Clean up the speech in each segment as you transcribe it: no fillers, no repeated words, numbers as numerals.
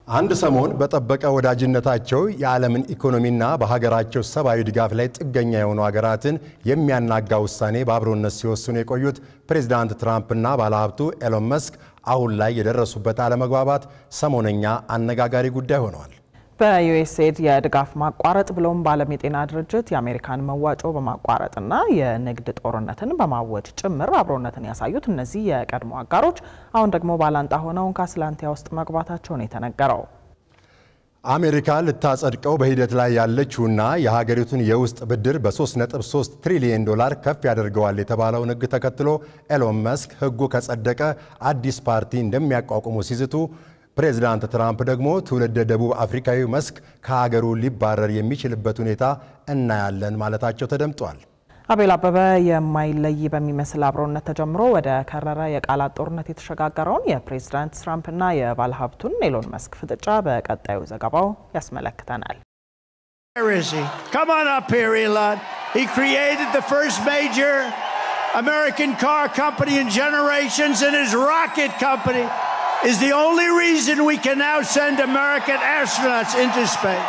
አንድ ሰሞን በጠበቀ ወዳጅነታቸው የዓለምን ኢኮኖሚና በሀገራቸው ሰብአዊ ድጋፍ ላይ ጥገኛ የሆኑ ሀገራትን የሚያናጋ ውሳኔ በአብሮነት ሲወስኑ የቆዩት ፕሬዝዳንት ትራምፕና ባለሀብቱ ኤሎን መስክ አሁን ላይ የደረሱበት አለመግባባት ሰሞነኛ አነጋጋሪ ጉዳይ ሆነዋል። በዩኤስኤድ የድጋፍ ማቋረጥ ብሎም በዓለም የጤና ድርጅት የአሜሪካን መዋጮ በማቋረጥና የንግድ ጦርነትን በማወጅ ጭምር አብሮነትን ያሳዩት እነዚህ የቀድሞ አጋሮች አሁን ደግሞ ባላንጣ ሆነው ካስላንቲያ ውስጥ መግባታቸውን የተነገረው አሜሪካ ልታጸድቀው በሂደት ላይ ያለችውና የሀገሪቱን የውስጥ ብድር በ3.3 ትሪሊየን ዶላር ከፍ ያደርገዋል የተባለውን ሕግ ተከትሎ ኤሎን መስክ ሕጉ ከጸደቀ አዲስ ፓርቲ እንደሚያቋቁሙ ሲዝቱ ፕሬዝዳንት ትራምፕ ደግሞ ትውልደ ደቡብ አፍሪካዊ መስክ ከሀገሩ ሊባረር የሚችልበት ሁኔታ እናያለን ማለታቸው ተደምጧል። አቤል አበበ የማይለይ በሚመስል አብሮነት ተጀምሮ ወደ ከረረ የቃላት ጦርነት የተሸጋገረውን የፕሬዝዳንት ትራምፕና የባለሀብቱን ኤሎን መስክ ፍጥጫ በቀጣዩ ዘገባው ያስመለክተናል። Come on up here, Elon. He created the first major American car company in generations, and his rocket company is the only reason we can now send American astronauts into space.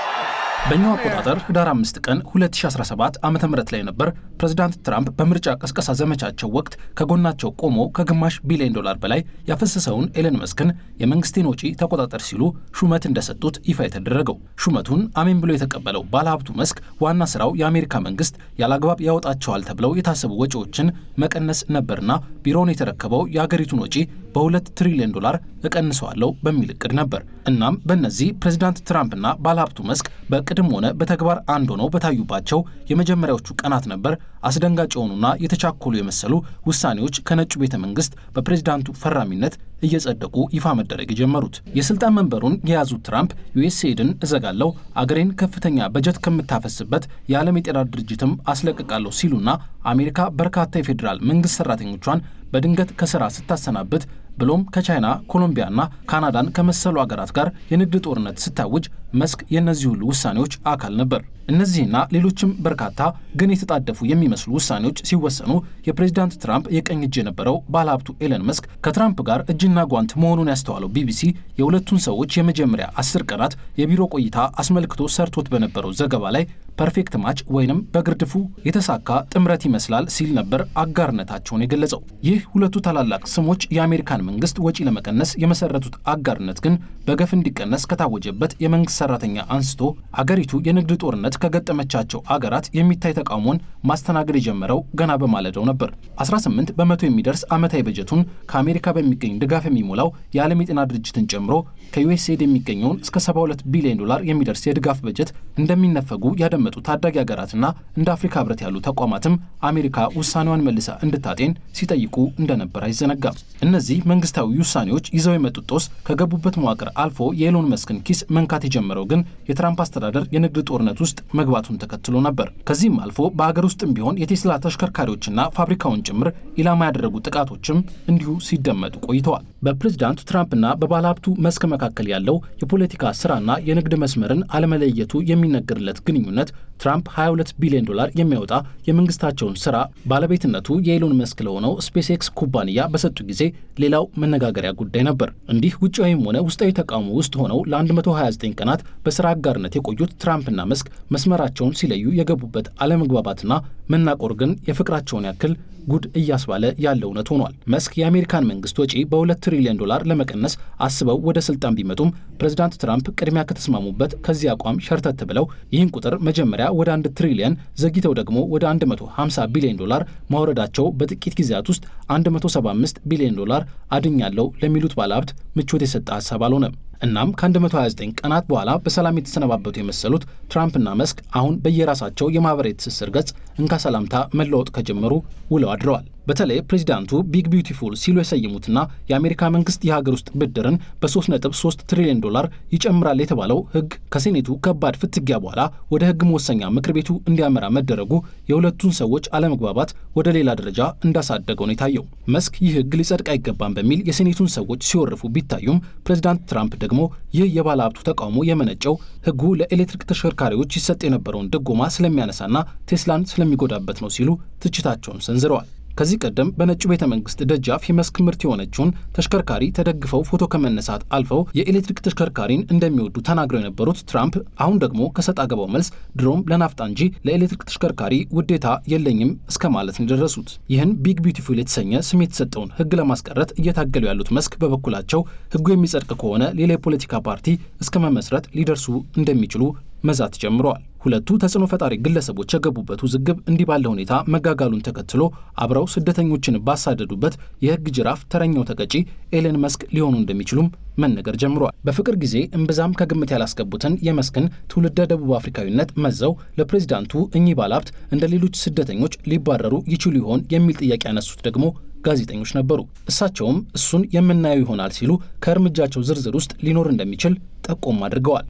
በእኛው አቆጣጠር ህዳር 5 ቀን 2017 ዓመተ ምህረት ላይ ነበር ፕሬዝዳንት ትራምፕ በምርጫ ቀስቀሳ ዘመቻቸው ወቅት ከጎናቸው ቆሞ ከግማሽ ቢሊዮን ዶላር በላይ ያፈሰሰውን ኤሎን መስክን የመንግስቴን ወጪ ተቆጣጠር ሲሉ ሹመት እንደሰጡት ይፋ የተደረገው። ሹመቱን አሜን ብሎ የተቀበለው ባለሀብቱ መስክ ዋና ስራው የአሜሪካ መንግስት ያላግባብ ያወጣቸዋል ተብለው የታሰቡ ወጪዎችን መቀነስ ነበርና ቢሮውን የተረከበው የሀገሪቱን ወጪ በ2 ትሪሊዮን ዶላር እቀንሰዋለሁ በሚል እቅድ ነበር። እናም በእነዚህ ፕሬዝዳንት ትራምፕና ባለሀብቱ መስክ በቅድም ሆነ በተግባር አንድ ሆነው በታዩባቸው የመጀመሪያዎቹ ቀናት ነበር አስደንጋጭ የሆኑና የተቻኮሉ የመሰሉ ውሳኔዎች ከነጩ ቤተ መንግስት በፕሬዝዳንቱ ፈራሚነት እየጸደቁ ይፋ መደረግ የጀመሩት። የስልጣን መንበሩን የያዙት ትራምፕ ዩኤስኤድን እዘጋለሁ፣ አገሬን ከፍተኛ በጀት ከምታፈስበት የዓለም የጤና ድርጅትም አስለቅቃለሁ ሲሉና አሜሪካ በርካታ የፌዴራል መንግስት ሰራተኞቿን በድንገት ከስራ ስታሰናብት ብሎም ከቻይና ኮሎምቢያና ካናዳን ከመሰሉ አገራት ጋር የንግድ ጦርነት ስታውጅ መስክ የነዚህ ሁሉ ውሳኔዎች አካል ነበር። እነዚህና ሌሎችም በርካታ ግን የተጣደፉ የሚመስሉ ውሳኔዎች ሲወሰኑ የፕሬዝዳንት ትራምፕ የቀኝ እጅ የነበረው ባለሀብቱ ኤሎን መስክ ከትራምፕ ጋር እጅና ጓንት መሆኑን ያስተዋለው ቢቢሲ የሁለቱን ሰዎች የመጀመሪያ 10 ቀናት የቢሮ ቆይታ አስመልክቶ ሰርቶት በነበረው ዘገባ ላይ ፐርፌክት ማች ወይንም በግርድፉ የተሳካ ጥምረት ይመስላል ሲል ነበር አጋርነታቸውን የገለጸው። ይህ ሁለቱ ታላላቅ ስሞች የአሜሪካን መንግስት ወጪ ለመቀነስ የመሰረቱት አጋርነት ግን በገፍ እንዲቀነስ ከታወጀበት የመንግስት ሰራተኛ አንስቶ አገሪቱ የንግድ ጦርነት ከገጠመቻቸው አገራት የሚታይ ተቃውሞን ማስተናገድ የጀመረው ገና በማለዳው ነበር። 18 በመቶ የሚደርስ ዓመታዊ በጀቱን ከአሜሪካ በሚገኝ ድጋፍ የሚሞላው የዓለም የጤና ድርጅትን ጨምሮ ከዩኤስኤድ የሚገኘውን እስከ 72 ቢሊዮን ዶላር የሚደርስ የድጋፍ በጀት እንደሚነፈጉ ያደመጡ ታዳጊ ሀገራትና እንደ አፍሪካ ህብረት ያሉ ተቋማትም አሜሪካ ውሳኔዋን መልሳ እንድታጤን ሲጠይቁ እንደነበር አይዘነጋም። እነዚህ መንግስታዊ ውሳኔዎች ይዘው የመጡት ጦስ ከገቡበት መዋቅር አልፎ የኤሎን መስክን ኪስ መንካት የጀመረው ግን የትራምፕ አስተዳደር የንግድ ጦርነት ውስጥ መግባቱን ተከትሎ ነበር። ከዚህም አልፎ በሀገር ውስጥም ቢሆን የቴስላ ተሽከርካሪዎችና ፋብሪካውን ጭምር ኢላማ ያደረጉ ጥቃቶችም እንዲሁ ሲደመጡ ቆይተዋል። በፕሬዝዳንት ትራምፕና በባለሀብቱ መስክ መካከል ያለው የፖለቲካ ስራና የንግድ መስመርን አለመለየቱ የሚነገርለት ግንኙነት ትራምፕ 22 ቢሊዮን ዶላር የሚያወጣ የመንግስታቸውን ስራ ባለቤትነቱ የኤሎን መስክ ለሆነው ስፔስኤክስ ኩባንያ በሰጡ ጊዜ ሌላው መነጋገሪያ ጉዳይ ነበር። እንዲህ ውጫዊም ሆነ ውስጣዊ ተቃውሞ ውስጥ ሆነው ለ129 ቀናት በስራ አጋርነት የቆዩት ትራምፕና መስክ መስመራቸውን ሲለዩ የገቡበት አለመግባባትና መናቆር ግን የፍቅራቸውን ያክል ጉድ እያስባለ ያለ እውነት ሆኗል። መስክ የአሜሪካን መንግስት ወጪ በ2 ትሪሊዮን ዶላር ለመቀነስ አስበው ወደ ስልጣን ቢመጡም ፕሬዝዳንት ትራምፕ ቅድሚያ ከተስማሙበት ከዚህ አቋም ሸርተት ብለው ይህን ቁጥር መጀመሪያ ወደ 1 ትሪሊዮን ዘግይተው ደግሞ ወደ 150 ቢሊዮን ዶላር ማውረዳቸው በጥቂት ጊዜያት ውስጥ 175 ቢሊዮን ዶላር አድኛለው ለሚሉት ባለሀብት ምቾት የሰጠ ሐሳብ አልሆነም። እናም ከ129 ቀናት በኋላ በሰላም የተሰነባበቱ የመሰሉት ትራምፕና መስክ አሁን በየራሳቸው የማህበራዊ ትስስር ገጽ እንካ ሰላምታ መለወጥ ከጀመሩ ውለው አድረዋል። በተለይ ፕሬዝዳንቱ ቢግ ቢዩቲፉል ሲሉ የሰየሙትና የአሜሪካ መንግስት የሀገር ውስጥ ብድርን በ3.3 ትሪሊዮን ዶላር ይጨምራል የተባለው ህግ ከሴኔቱ ከባድ ፍትጊያ በኋላ ወደ ህግ መወሰኛ ምክር ቤቱ እንዲያመራ መደረጉ የሁለቱን ሰዎች አለመግባባት ወደ ሌላ ደረጃ እንዳሳደገው ነው የታየው። መስክ ይህ ህግ ሊጸድቅ አይገባም በሚል የሴኔቱን ሰዎች ሲወርፉ ቢታዩም ፕሬዝዳንት ትራምፕ ደግሞ ይህ የባለሀብቱ ተቃውሞ የመነጨው ህጉ ለኤሌክትሪክ ተሽከርካሪዎች ይሰጥ የነበረውን ድጎማ ስለሚያነሳና ቴስላን ስለሚጎዳበት ነው ሲሉ ትችታቸውን ሰንዝረዋል። ከዚህ ቀደም በነጩ ቤተ መንግስት ደጃፍ የመስክ ምርት የሆነችውን ተሽከርካሪ ተደግፈው ፎቶ ከመነሳት አልፈው የኤሌክትሪክ ተሽከርካሪን እንደሚወዱ ተናግረው የነበሩት ትራምፕ አሁን ደግሞ ከሰጣ ገባው መልስ ድሮም ለናፍጣ እንጂ ለኤሌክትሪክ ተሽከርካሪ ውዴታ የለኝም እስከ ማለት ነው የደረሱት። ይህን ቢግ ቢዩቲፉል የተሰኘ ስም የተሰጠውን ህግ ለማስቀረት እየታገሉ ያሉት መስክ በበኩላቸው ህጉ የሚጸድቅ ከሆነ ሌላ የፖለቲካ ፓርቲ እስከ መመስረት ሊደርሱ እንደሚችሉ መዛት ጀምረዋል። ሁለቱ ተጽዕኖ ፈጣሪ ግለሰቦች የገቡበት ውዝግብ እንዲህ ባለ ሁኔታ መጋጋሉን ተከትሎ አብረው ስደተኞችን ባሳደዱበት የህግ ጅራፍ ተረኛው ተቀጪ ኤለን መስክ ሊሆኑ እንደሚችሉም መነገር ጀምረዋል። በፍቅር ጊዜ እምብዛም ከግምት ያላስገቡትን የመስክን ትውልደ ደቡብ አፍሪካዊነት መዘው ለፕሬዝዳንቱ እኚህ ባለሀብት እንደ ሌሎች ስደተኞች ሊባረሩ ይችሉ ይሆን የሚል ጥያቄ ያነሱት ደግሞ ጋዜጠኞች ነበሩ። እሳቸውም እሱን የምናየው ይሆናል ሲሉ ከእርምጃቸው ዝርዝር ውስጥ ሊኖር እንደሚችል ጠቆም አድርገዋል።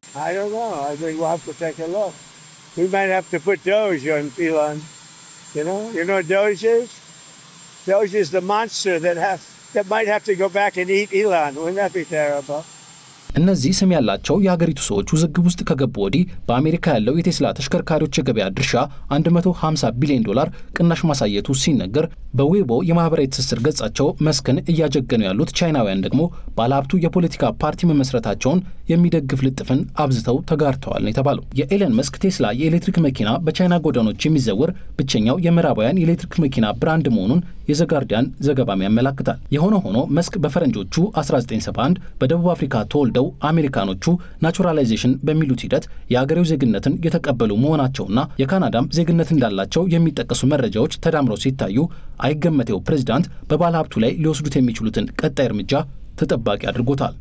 We might have to put Doge on Elon. You know what Doge is? Doge is the monster that might have to go back and eat Elon. Wouldn't that be terrible? እነዚህ ስም ያላቸው የሀገሪቱ ሰዎች ውዝግብ ውስጥ ከገቡ ወዲህ በአሜሪካ ያለው የቴስላ ተሽከርካሪዎች የገበያ ድርሻ $150 ቢሊዮን ቅናሽ ማሳየቱ ሲነገር፣ በዌቦ የማህበራዊ ትስስር ገጻቸው መስክን እያጀገኑ ያሉት ቻይናውያን ደግሞ ባለሀብቱ የፖለቲካ ፓርቲ መመስረታቸውን የሚደግፍ ልጥፍን አብዝተው ተጋርተዋል ነው የተባለው። የኤለን መስክ ቴስላ የኤሌክትሪክ መኪና በቻይና ጎዳናዎች የሚዘወር ብቸኛው የምዕራባውያን የኤሌክትሪክ መኪና ብራንድ መሆኑን የዘጋርዲያን ዘገባም ያመለክታል። የሆነ ሆኖ መስክ በፈረንጆቹ 1971 በደቡብ አፍሪካ ተወልደው አሜሪካኖቹ ናቹራላይዜሽን በሚሉት ሂደት የአገሬው ዜግነትን የተቀበሉ መሆናቸውና የካናዳም ዜግነት እንዳላቸው የሚጠቀሱ መረጃዎች ተዳምረው ሲታዩ አይገመቴው ፕሬዝዳንት በባለሀብቱ ላይ ሊወስዱት የሚችሉትን ቀጣይ እርምጃ ተጠባቂ አድርጎታል።